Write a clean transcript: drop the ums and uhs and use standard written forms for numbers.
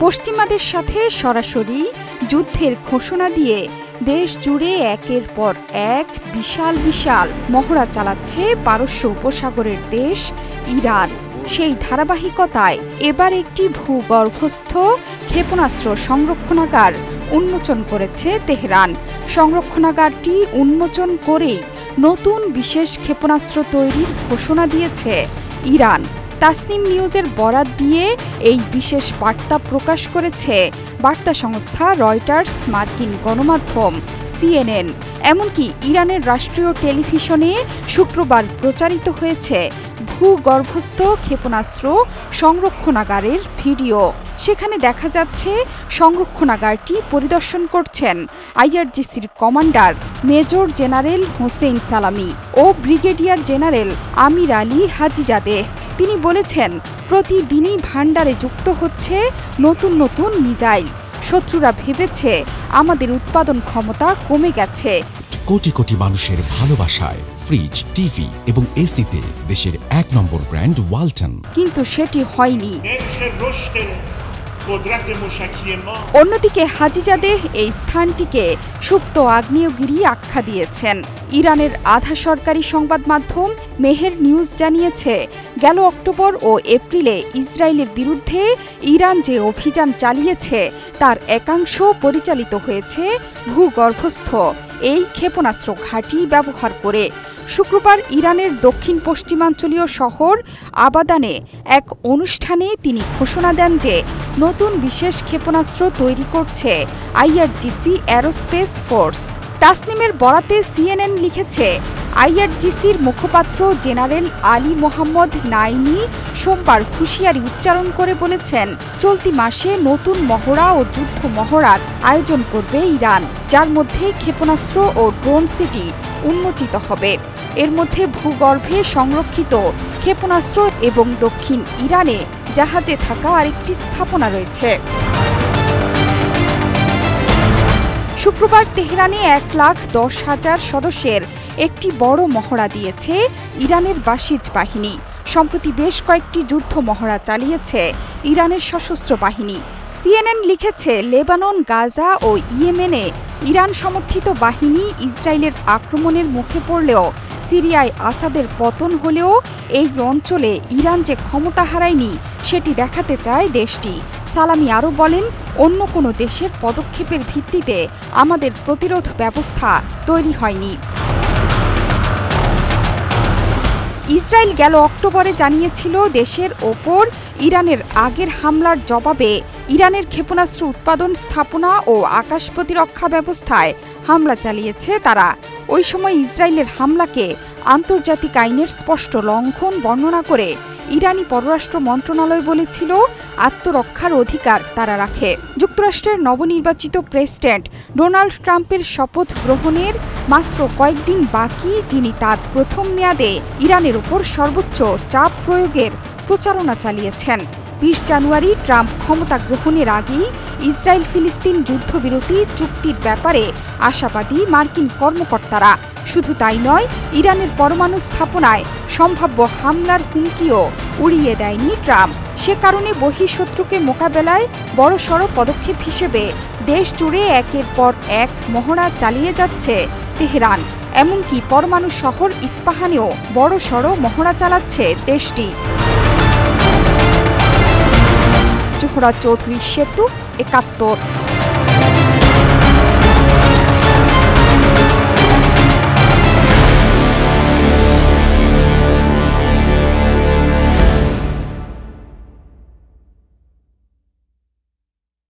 পশ্চিমাদের সাথে সরাসরি যুদ্ধের ঘোষণা দিয়ে দেশ জুড়ে একের পর এক বিশাল বিশাল মহড়া চালাচ্ছে পারস্য উপসাগরের দেশ ইরান। সেই ধারাবাহিকতায় এবার একটি ভূগর্ভস্থ ক্ষেপণাস্ত্র সংরক্ষণাগার উন্মোচন করেছে তেহরান। সংরক্ষণাগারটি উন্মোচন করেই নতুন বিশেষ ক্ষেপণাস্ত্র তৈরির ঘোষণা দিয়েছে ইরান। তাসনিম নিউজের বরাত দিয়ে এই বিশেষ বার্তা প্রকাশ করেছে বার্তা সংস্থা রয়টার্স, মার্কিন গণমাধ্যম CNN। এমনকি ইরানের রাষ্ট্রীয় টেলিভিশনে শুক্রবার প্রচারিত হয়েছে ভূগর্ভস্থ ক্ষেপণাস্ত্র সংরক্ষণাগারের ভিডিও। সেখানে দেখা যাচ্ছে সংরক্ষণাগারটি পরিদর্শন করছেন IRGCর কমান্ডার মেজর জেনারেল হোসেইন সালামি ও ব্রিগেডিয়ার জেনারেল আমির আলী হাজিজাদে। তিনি বলেছেন, প্রতিদিনই ভান্ডারে যুক্ত হচ্ছে নতুন নতুন মিসাইল। শত্রুরা ভেবেছে আমাদের উৎপাদন ক্ষমতা কমে গেছে। কোটি কোটি মানুষের ভালোবাসায় ফ্রিজ, টিভি এবং এসিতে দেশের ১ নম্বর ব্র্যান্ড ওয়ালটন। কিন্তু সেটি হয়নি। অন্যদিকে হাজিজাদে এই স্থানটিকে সুপ্ত আগ্নেয়গিরি আখ্যা দিয়েছেন। ইরানের আধা সরকারি সংবাদ মাধ্যম মেহের নিউজ জানিয়েছে, গেল অক্টোবর ও এপ্রিলে ইসরায়েলের বিরুদ্ধে ইরান যে অভিযান চালিয়েছে তার একাংশ পরিচালিত হয়েছে ভূগর্ভস্থ এই ক্ষেপণাস্ত্র ঘাঁটি ব্যবহার করে। শুক্রবার ইরানের দক্ষিণ পশ্চিমাঞ্চলীয় শহর আবাদানে এক অনুষ্ঠানে তিনি ঘোষণা দেন যে নতুন বিশেষ ক্ষেপণাস্ত্র তৈরি করছে IRGC অ্যারোস্পেস ফোর্স। তাসনিমের বরাতে CNN লিখেছে, IRGCর মুখপাত্র জেনারেল আলী মোহাম্মদ নাইনি সোমবার হুঁশিয়ারি উচ্চারণ করে বলেছেন, চলতি মাসে নতুন মহড়া ও যুদ্ধ মহড়ার আয়োজন করবে ইরান, যার মধ্যে ক্ষেপণাস্ত্র ও ড্রোন সিটি উন্মোচিত হবে। এর মধ্যে ভূগর্ভে সংরক্ষিত ক্ষেপণাস্ত্র এবং দক্ষিণ ইরানে জাহাজে থাকা আরেকটি স্থাপনা রয়েছে। শুক্রবার তেহরানে 1,10,000 সদস্যের একটি বড় মহড়া দিয়েছে ইরানের বাসিজ বাহিনী। সম্প্রতি বেশ কয়েকটি যুদ্ধ মহড়া চালিয়েছে ইরানের সশস্ত্র বাহিনী। CNN লিখেছে, লেবানন, গাজা ও ইয়েমেনে ইরান সমর্থিত বাহিনী ইসরায়েলের আক্রমণের মুখে পড়লেও সিরিয়ায় আসাদের পতন হলেও এই অঞ্চলে ইরান যে ক্ষমতা হারায়নি সেটি দেখাতে চায় দেশটি। সালামি আরও বলেন, অন্য কোনো দেশের পদক্ষেপের ভিত্তিতে আমাদের প্রতিরোধ ব্যবস্থা তৈরি হয়নি। ইসরায়েল গেল অক্টোবরে জানিয়েছিল, দেশের ওপর ইরানের আগের হামলার জবাবে ইরানের ক্ষেপণাস্ত্র উৎপাদন স্থাপনা ও আকাশ প্রতিরক্ষা ব্যবস্থায় হামলা চালিয়েছে তারা। ওই সময় ইসরায়েলের হামলাকে আন্তর্জাতিক আইনের স্পষ্ট লঙ্ঘন বর্ণনা করে ইরানি পররাষ্ট্র মন্ত্রণালয় বলেছিল, আত্মরক্ষার অধিকার তারা রাখে। যুক্তরাষ্ট্রের নবনির্বাচিত প্রেসিডেন্ট ডোনাল্ড ট্রাম্পের শপথ গ্রহণের মাত্র কয়েকদিন বাকি, যিনি তার প্রথম মেয়াদে ইরানের উপর সর্বোচ্চ চাপ প্রয়োগের প্রচারণা চালিয়েছেন। 20 জানুয়ারি ট্রাম্প ক্ষমতা গ্রহণের আগেই ইসরায়েল ফিলিস্তিন যুদ্ধবিরতি চুক্তির ব্যাপারে আশাবাদী মার্কিন কর্মকর্তারা। শুধু তাই নয়, ইরানের পরমাণু স্থাপনায় সম্ভাব্য হামলার হুমকিও উড়িয়ে দেয়নি ট্রাম্প। সে কারণে বহিঃশত্রুকে মোকাবেলায় বড়সড় পদক্ষেপ হিসেবে দেশ জুড়ে একের পর এক মহড়া চালিয়ে যাচ্ছে তেহরান। এমনকি পরমাণু শহর ইস্পাহানেও বড়সড় মহড়া চালাচ্ছে দেশটি। জোহরা চৌধুরী, সেতু, 71।